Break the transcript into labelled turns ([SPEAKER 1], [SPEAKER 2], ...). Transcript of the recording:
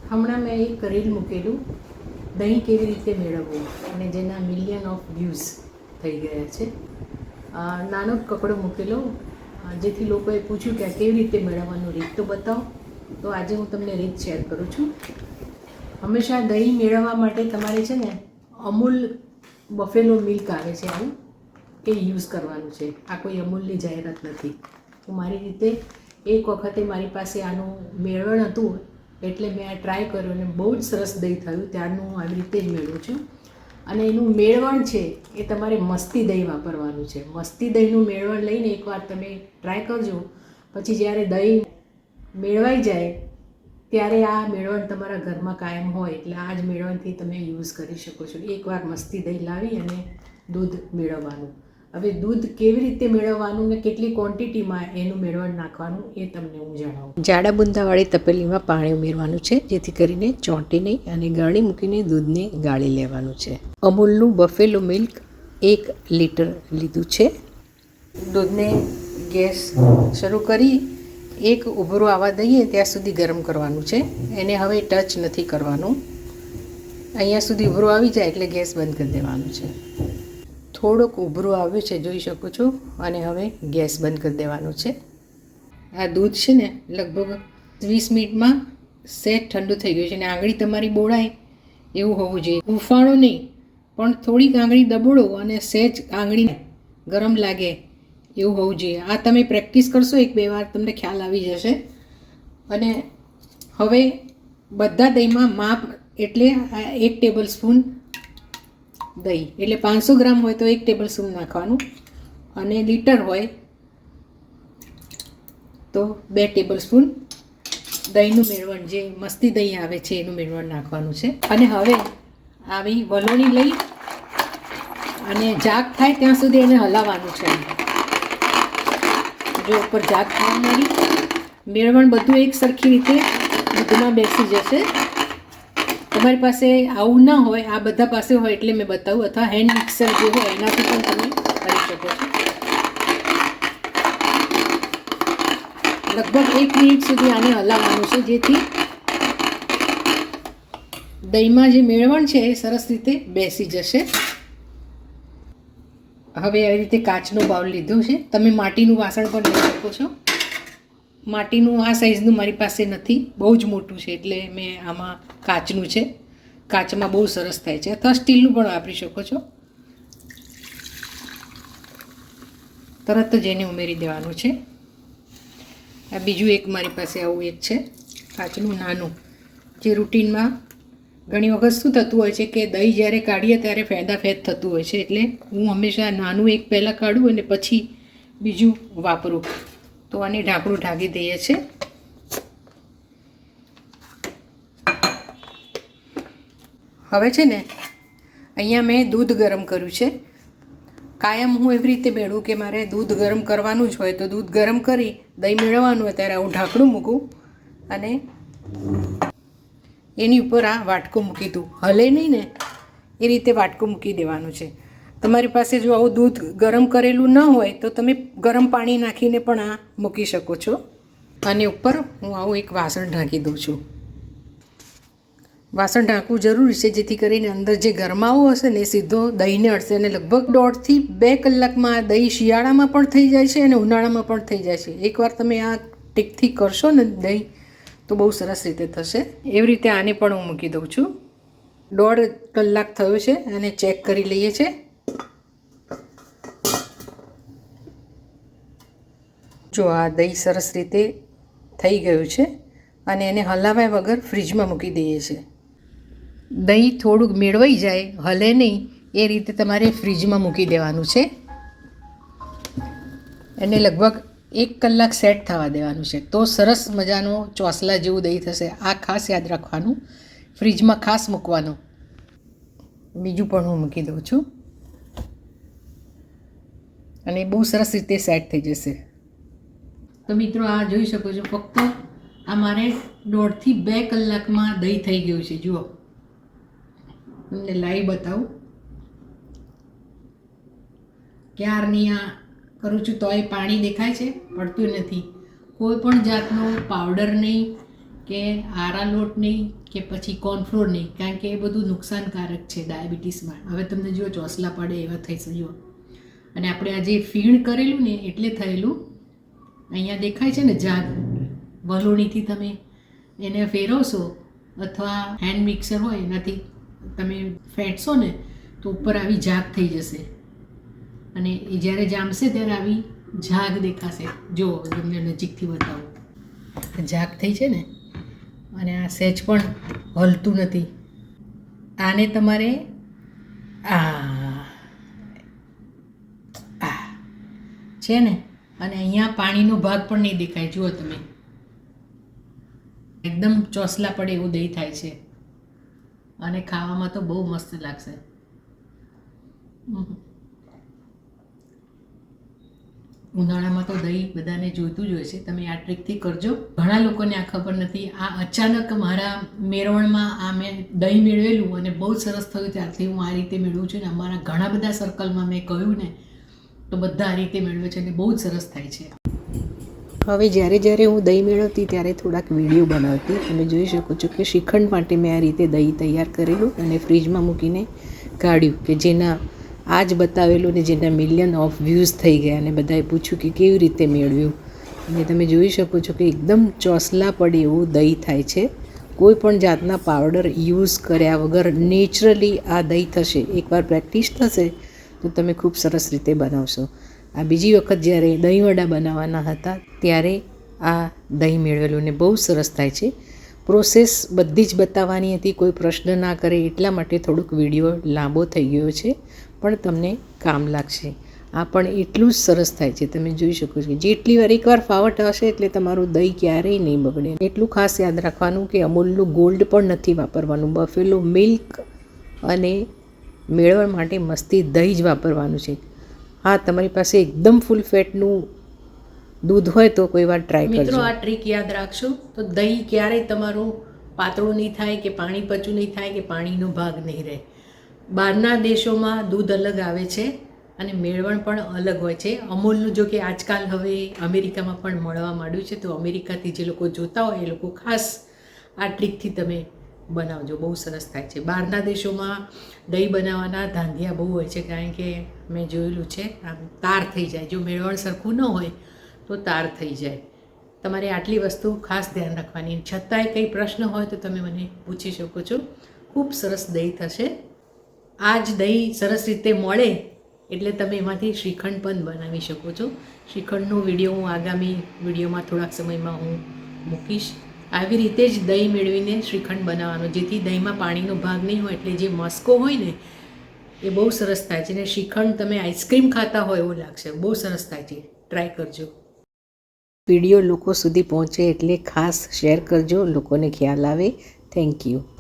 [SPEAKER 1] હમણાં મેં એક રીલ મૂકેલું દહીં કેવી રીતે મેળવવું અને જેના મિલિયન ઓફ વ્યૂઝ થઈ ગયા છે. નાનો કકડો મૂકેલો જેથી લોકોએ પૂછ્યું કે આ કેવી રીતે મેળવવાનું, રીત તો બતાવો. તો આજે હું તમને રીત શેર કરું છું. હંમેશા દહીં મેળવવા માટે તમારે છે ને અમૂલ બફેલો મિલ્ક આવે છે આવું એ યુઝ કરવાનું છે. આ કોઈ અમૂલની જાહેરાત નથી. હું મારી રીતે એક વખતે મારી પાસે આનું મેળવણ હતું એટલે મેં આ ટ્રાય કર્યો અને બહુ જ સરસ દહીં થયું. ત્યારનું હું આવી રીતે જ મેળવું છું. અને એનું મેળવણ છે એ તમારે મસ્તી દહીં વાપરવાનું છે. મસ્તી દહીંનું મેળવણ લઈને એકવાર તમે ટ્રાય કરજો. પછી જ્યારે દહીં મેળવાઈ જાય ત્યારે આ મેળવણ તમારા ઘરમાં કાયમ હોય એટલે આ જ મેળવણથી તમે યુઝ કરી શકો છો. એકવાર મસ્તી દહીં લાવી અને દૂધ મેળવવાનું. હવે દૂધ કેવી રીતે મેળવવાનું ને કેટલી ક્વોન્ટિટીમાં એનું મેળવણ નાખવાનું એ તમને હું જણાવું. જાડા બુંદાવાળી તપેલીમાં પાણી ઉમેરવાનું છે જેથી કરીને ચોંટી નહીં, અને ગાળી મૂકીને દૂધને ગાળી લેવાનું છે. અમૂલનું બફેલો મિલ્ક 1 લીટર લીધું છે. દૂધને ગેસ શરૂ કરી એક ઉભરો આવવા દઈએ ત્યાં સુધી ગરમ કરવાનું છે. એને હવે ટચ નથી કરવાનું. અહીંયા સુધી ઉભરો આવી જાય એટલે ગેસ બંધ કરી દેવાનું છે. થોડોક ઉભરો આવ્યો છે જોઈ શકો છો, અને હવે ગેસ બંધ કરી દેવાનો છે. આ દૂધ છે ને લગભગ 20 મિનિટમાં સહેજ ઠંડુ થઈ ગયું છે અને આંગળી તમારી બોળાય એવું હોવું જોઈએ. ઉફાળો નહીં પણ થોડીક આંગળી દબોળો અને સહેજ આંગળી ગરમ લાગે એવું હોવું જોઈએ. આ તમે પ્રેક્ટિસ કરશો 1-2 વાર તમને ખ્યાલ આવી જશે. અને હવે બધા દહીંમાં માપ એટલે 1 ટેબલ સ્પૂન દહીં એટલે 500 ગ્રામ હોય તો 1 ટેબલ સ્પૂન નાખવાનું, અને લીટર હોય તો 2 ટેબલ સ્પૂન દહીંનું મેળવણ જે મસ્તી દહીં આવે છે એનું મેળવણ નાખવાનું છે. અને હવે આવી વલોણી લઈ અને જાગ થાય ત્યાં સુધી એને હલાવવાનું છે. જો ઉપર જાગ થવા માંડી મેળવણ બધું એક સરખી રીતે દૂધમાં બેસી જશે. તમારી પાસે આવું ના હોય, આ બધા પાસે હોય એટલે મેં બતાવું, અથવા હેન્ડ મિક્સર જે હોય એનાથી પણ તમે કરી શકો છો. લગભગ 1 મિનિટ સુધી આને હલાવવાનું છે જેથી દહીંમાં જે મેળવણ છે એ સરસ રીતે બેસી જશે. હવે આવી રીતે કાચનો બાઉલ લીધો છે. તમે માટીનું વાસણ પણ લઈ શકો છો. માટીનું આ સાઈઝનું મારી પાસે નથી, બહુ જ મોટું છે એટલે મેં આમાં કાચનું છે. કાચમાં બહુ સરસ થાય છે, અથવા સ્ટીલનું પણ વાપરી શકો છો. તરત જ એને ઉમેરી દેવાનું છે. આ બીજું એક મારી પાસે આવું એક છે કાચનું નાનું, જે રૂટીનમાં ઘણી વખત શું થતું હોય છે કે દહીં જ્યારે કાઢીએ ત્યારે ફેંદા ફેંદ થતું હોય છે, એટલે હું હંમેશા નાનું એક પહેલાં કાઢું અને પછી બીજું વાપરું. તો આને ઢાંકણું ઢાંકી દઈએ છીએ. હવે છે ને અહીંયા મેં દૂધ ગરમ કર્યું છે. કાયમ હું એવી રીતે મેળવું કે મારે દૂધ ગરમ કરવાનું જ હોય તો દૂધ ગરમ કરી દહીં મેળવવાનું હોય ત્યારે હું ઢાંકણું મૂકું અને એની ઉપર આ વાટકો મૂકી દઉં. હલે નહીં ને એ રીતે વાટકો મૂકી દેવાનું છે. તમારી પાસે જો આવું દૂધ ગરમ કરેલું ન હોય તો તમે ગરમ પાણી નાખીને પણ આ મૂકી શકો છો. અને ઉપર હું આવું એક વાસણ ઢાંકી દઉં છું. વાસણ ઢાંકવું જરૂરી છે જેથી કરીને અંદર જે ગરમાવો હશે ને એ સીધો દહીંને અડશે. અને લગભગ 1.5 થી 2 કલાકમાં આ દહીં શિયાળામાં પણ થઈ જાય છે અને ઉનાળામાં પણ થઈ જાય છે. એકવાર તમે આ ટીકથી કરશો ને દહીં તો બહુ સરસ રીતે થશે. એવી રીતે આને પણ હું મૂકી દઉં છું. 1.5 કલાક થયો છે અને ચેક કરી લઈએ છીએ. જો આ દહીં સરસ રીતે થઈ ગયું છે અને એને હલાવ્યા વગર ફ્રીજમાં મૂકી દઈએ છીએ. દહીં થોડુંક મેળવાઈ જાય, હલે નહીં એ રીતે તમારે ફ્રીજમાં મૂકી દેવાનું છે. એને લગભગ 1 કલાક સેટ થવા દેવાનું છે તો સરસ મજાનો ચોસલા જેવું દહીં થશે. આ ખાસ યાદ રાખવાનું, ફ્રીજમાં ખાસ મૂકવાનું. બીજું પણ હું મૂકી દઉં છું અને બહુ સરસ રીતે સેટ થઈ જશે. તો મિત્રો આ જોઈ શકો છો, ફક્ત આ મારે 1.5 થી 2 કલાકમાં દહીં થઈ ગયું છે. જુઓ તમને લાઈવ બતાવું. ક્યારની આ કરું છું તોય પાણી દેખાય છે, પડતું નથી. કોઈ પણ જાતનો પાવડર નહીં કે આરા લોટ નહીં કે પછી કોર્નફ્લોર નહીં, કારણ કે એ બધું નુકસાનકારક છે ડાયાબિટીસમાં. હવે તમને જો ચોસલા પડે એવા થઈ જજો. અને આપણે આજે ફીણ કરેલું ને એટલે થયેલું. અહીંયા દેખાય છે ને જાગ, વલોણીથી તમે એને ફેરવશો અથવા હેન્ડ મિક્સર હોય એનાથી તમે ફેંટશો ને તો ઉપર આવી જાગ થઈ જશે. અને એ જ્યારે જામશે ત્યારે આવી જાગ દેખાશે. જો તમને નજીકથી બતાવું, જાગ થઈ છે ને, અને આ સહેજ પણ હલતું નથી. આને તમારે છે ને, અને અહીંયા પાણીનો ભાગ પણ નહીં દેખાય. જુઓ તમે, એકદમ ચોસલા પડે એવું દહીં થાય છે. અને ખાવામાં તો બહુ મસ્ત લાગશે. ઉનાળામાં તો દહીં બધાને જોઈતું જ હોય છે. તમે આ ટ્રીકથી કરજો. ઘણા લોકોને આ ખબર નથી. આ અચાનક મારા મેળવણમાં આ મેં દહીં મેળવેલું અને બહુ જ સરસ થયું. ત્યારથી હું આ રીતે મેળવું છું. ને અમારા ઘણા બધા સર્કલમાં મેં કહ્યું ને તો બધા આ રીતે મેળવે છે અને બહુ જ સરસ થાય છે. હવે જ્યારે હું દહીં મેળવતી ત્યારે થોડાક વિડીયો બનાવતી. તમે જોઈ શકો છો કે શ્રીખંડ માટે મેં આ રીતે દહીં તૈયાર કરેલું અને ફ્રીજમાં મૂકીને કાઢ્યું, કે જેના આ જ બતાવેલું ને જેના મિલિયન ઓફ વ્યૂઝ થઈ ગયા. અને બધાએ પૂછ્યું કે કેવી રીતે મેળવ્યું. અને તમે જોઈ શકો છો કે એકદમ ચોસલા પડે એવું દહીં થાય છે. કોઈ પણ જાતના પાવડર યુઝ કર્યા વગર નેચરલી આ દહીં થશે. એકવાર પ્રેક્ટિસ થશે તો તમે ખૂબ સરસ રીતે બનાવશો. આ બીજી વખત જ્યારે દહીંવડા બનાવવાના હતા ત્યારે આ દહીં મેળવેલું ને બહુ સરસ થાય છે. પ્રોસેસ બધી જ બતાવવાની હતી, કોઈ પ્રશ્ન ના કરે એટલા માટે થોડુંક વિડીયો લાંબો થઈ ગયો છે, પણ તમને કામ લાગશે. આ પણ એટલું જ સરસ થાય છે. તમે જોઈ શકો છો. જેટલી વાર એકવાર ફાવટ હશે એટલે તમારું દહીં ક્યારેય નહીં બગડે. એટલું ખાસ યાદ રાખવાનું કે અમૂલનું ગોલ્ડ પણ નથી વાપરવાનું. બફેલો મિલ્ક અને મેળવણ માટે મસ્તી દહીં જ વાપરવાનું છે. હા, તમારી પાસે એકદમ ફૂલ ફેટનું દૂધ હોય તો કોઈ વાર ટ્રાય કરજો. મિત્રો, આ ટ્રીક યાદ રાખશો તો દહીં ક્યારેય તમારું પાતળું નહીં થાય કે પાણી પચું નહીં થાય કે પાણીનો ભાગ નહીં રહે. બહારના દેશોમાં દૂધ અલગ આવે છે અને મેળવણ પણ અલગ હોય છે. અમૂલનું જો કે આજકાલ હવે અમેરિકામાં પણ મળવા માંડ્યું છે, તો અમેરિકાથી જે લોકો જોતા હોય એ લોકો ખાસ આ ટ્રીકથી તમે બનાવજો. બહુ સરસ થાય છે. બહારના દેશોમાં દહીં બનાવવાના ધાંધિયા બહુ હોય છે, કારણ કે મેં જોયેલું છે આમ તાર થઈ જાય. જો મેળવણ સરખું ન હોય તો તાર થઈ જાય. તમારે આટલી વસ્તુ ખાસ ધ્યાન રાખવાની. છતાંય કંઈ પ્રશ્ન હોય તો તમે મને પૂછી શકો છો. ખૂબ સરસ દહીં થશે. આ જ દહીં સરસ રીતે મળે એટલે તમે એમાંથી શ્રીખંડ પણ બનાવી શકો છો. શ્રીખંડનો વિડીયો હું આગામી વિડીયોમાં થોડાક સમયમાં હું મૂકીશ. આવી રીતે જ દહીં મેળવીને શ્રીખંડ બનાવવાનો, જેથી દહીંમાં પાણીનો ભાગ નહીં હોય, એટલે જે મસ્કો હોય ને એ બહુ સરસ થાય છે. અને શ્રીખંડ તમે આઈસ્ક્રીમ ખાતા હોય એવું લાગશે. બહુ સરસ થાય છે. ટ્રાય કરજો. વિડીયો લોકો સુધી પહોંચે એટલે ખાસ શેર કરજો, લોકોને ખ્યાલ આવે. Thank you.